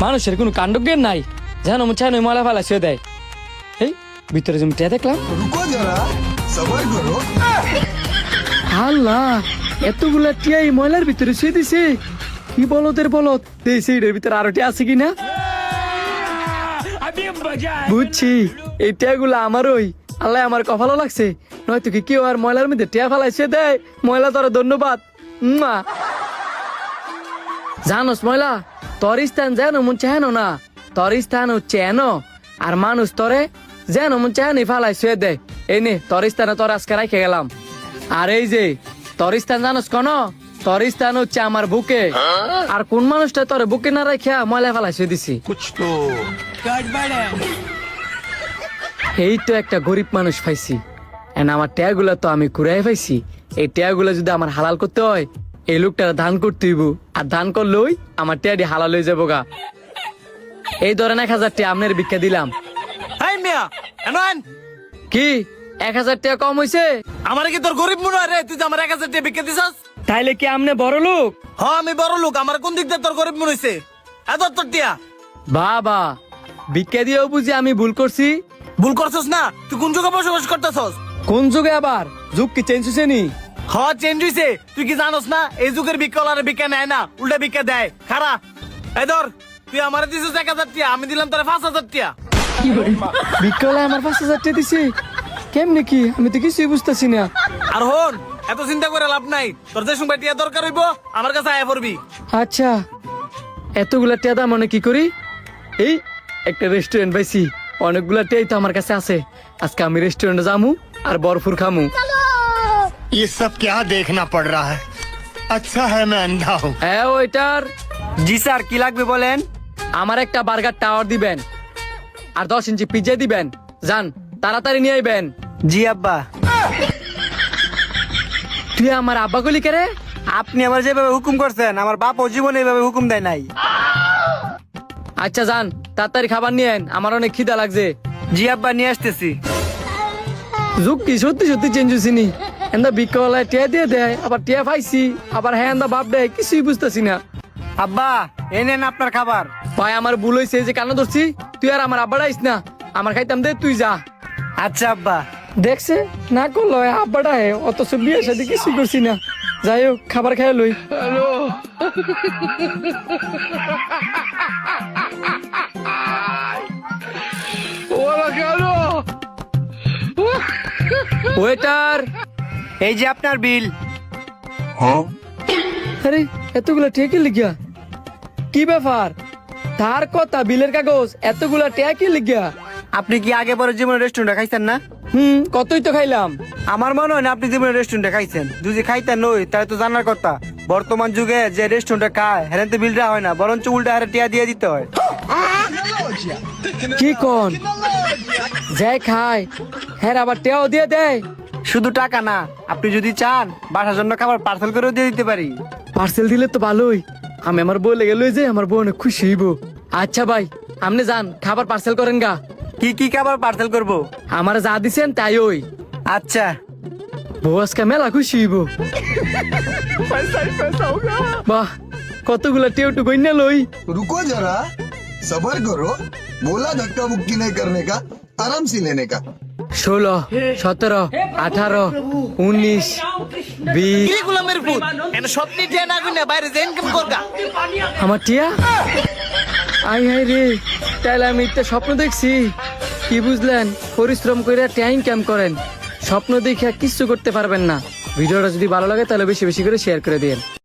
মানুষের কোনো কাণ্ডজ্ঞান নাই, যেন মন চায় ময়লা ফেলা সে দেয়। এই ভিতরে তুমি টিয়া দেখলাম। रुको जरा सबर करो। আল্লাহ, এতগুলা টিয়া এই ময়লার ভিতরে শুয়ে দিছে। কি বলদের বলত, সেইটার ভিতরে আরো টিয়া আছে কিনা। বুঝছি, এই টিয়াগুলা আমারই। আল্লাহ আমার কপালও লাগছে, নয়তো কি কেউ আর ময়লার মধ্যে টিয়া ফেলাইছে দেয়। ময়লা তোর ধন্যবাদ। জানোস ময়লা, তোর স্থান যেন মন চেহানো না, তোর স্থান হচ্ছে এন। আর মানুষ তরে যেন মন চেহানি ফালাই শুয়ে দেয়। এই নে তোর স্থানে তোর আজকে রাখে গেলাম। আর এই যে তোর স্থান জানোস কোন, তোর স্থান হচ্ছে আমার বুকে। আর কোন মানুষটা তোর বুকে না রাখিয়া ময়লা ফালাই শুয়ে দিছি। এই তো একটা গরিব মানুষ পাইছি। আমার ট্যাগুলা তো আমি কুড়াই পাইছি। এই ট্যাগুলা যদি আমার হালাল করতে হয়, এই লোকটা দান করতে হইব। আর দান করলেই আমার ট্যাডি হালাল হয়ে যাবো গা। এই ধরেন 1000 টাকা আপনার ভিক্ষা দিলাম। কি 1000 টাকা কম হয়েছে? আমার কি তোর গরিব মনে হয় রে? তুই যে আমার 1000 টাকা ভিক্ষা দিছস। তাইলে কি আপনি বড় লোক? হ্যাঁ আমি বড় লোক। আমার কোন দিক দিয়ে তোর গরিব মনে হইছে? এত তোর টিয়া বাবা, ভিক্ষা দিয়েও বুঝি আমি ভুল করছি? ভুল করছস না? তুই কোন যুগে বসবাস করতেছস? কোন যুগে আবার? যুগ কি চেঞ্জ হয়েছে নি? হ্যাঁ চেঞ্জ হইছে। তুই কি জানোস না এই যুগের ভিক্ষাওয়ালারে ভিক্ষা নেয় না, উল্টা ভিক্ষা দেয়। খারা এই ধর, তুই আমারে দিছিস 1000 টাকা, আমি দিলাম তোরে 5000 টাকা। ভিক্ষাওয়ালা আমার 5000 টাকা দিছে? কেমনে কি? আমি তো কিছুই বুঝতেছি না। আর হন, এত চিন্তা করে লাভ নাই। তোর যে সময় টিয়া দরকার হইব আমার কাছে আয়া পড়বি। আচ্ছা, এতগুলা টাকা দাম মনে কি করি? এই একটা রেস্টুরেন্ট পাইছি, অনেকগুলা টেই তো আমার কাছে আছে। আজকে আমি রেস্টুরেন্টে যামু আর বরফুর খামু। ये सब क्या देखना पड़ रहा है? अच्छा है मैं अंधा हूँ। হ্যাঁ ওইটার, জি স্যার, কি লাগবে বলেন? আমার একটা বার্গার টাওয়ার দিবেন আর 10 ইঞ্চি পিজ্জা দিবেন। যান তাড়াতাড়ি নিয়ে আইবেন। জি আব্বা। তুই আমার আব্বা গলি কে রে? আপনি আমার যেভাবে হুকুম করছেন, আমার বাপ ও জীবনে এইভাবে হুকুম দেয় নাই। আচ্ছা যান, তাড়াতাড়ি খাবার নিয়ে আইন, আমার অনেক খিদা লাগছে। জি আব্বা, নিয়ে আসতেছি। যুগ কি সত্যি সত্যি চেঞ্জ হয়েছি নি? এন্দা বিকলায় টিয়া দিয়ে দেয়, আবার টিয়া পাইছি, আবার হ্যাঁ এন্দা বাপ দেয়, কিছুই বুঝতেছি না। আব্বা এই নেন আপনার খাবার। ভাই আমার ভুল হয়েছে, যে কান্না ধরছি। তুই আর আমার আব্বাটা আইস না, আমার খাইতাম দে, তুই যা। আচ্ছা আব্বা। দেখছে না করলো আব্বাটা হে, অথচ বিয়ে সাথে কিছুই করছি না। যাই হোক, খাবার খাই লই। ওয়েটার, এই যে আপনার বিল। আরে এতগুলা টেকে লিখিয়া কি ব্যাপার? তার কথা বিলের কাগজ, এতগুলা টেকে লিখিয়া? আপনি কি আগে পরে জীবনে রেস্টুরেন্টে খাইছেন না? কতই তো খাইলাম। আমার মনে হয় না আপনি জীবনে রেস্টুরেন্টে খাইছেন। যদি খাইতেন নই তাহলে তো জানার কথা। বর্তমান যুগে যে রেস্টুরেন্টে খায় হেরেন তো বিলটা হয় না, বরঞ্চ উল্টা হারে টিয়া দিয়ে দিতে হয়। কি কোন? যাই খায় হ্যাঁ আবার টেও দিয়ে দেয়? শুধু টাকা না, আপনি যদি চান বাসার জন্য খাবার পার্সেল করেও দিয়ে দিতে পারি। পার্সেল দিলে তো ভালোই, আমি আমার বউ লেগে লই যে আমার বউ অনেক খুশি হইব। আচ্ছা ভাই, আপনি যান খাবার পার্সেল করেন গা। কি কি খাবার পার্সেল করব? আমার যা দিছেন তাই ওই। আচ্ছা। বউ আজকে মেলা খুশি হইব। বাহ, কতগুলা টেউ টু কইনা লই। रुको जरा सबर करो। बोला धक्का मुक्की नहीं करने का, आराम से लेने का। 16, 17, 18, 19, 20। কি গোলামের পুত, এনে সত্যি টিয়া না কইনা বাইরে যে ইনকাম করগা। আমার টিয়া আই হাই রে, তাইলে আমি একটা স্বপ্ন দেখছি। কি বুঝলেন? পরিশ্রম করে টিয়া ইনকাম করেন, স্বপ্ন দেখে কিচ্ছু করতে পারবেন না। ভিডিওটা যদি ভালো লাগে তাহলে বেশি বেশি করে শেয়ার করে দিন।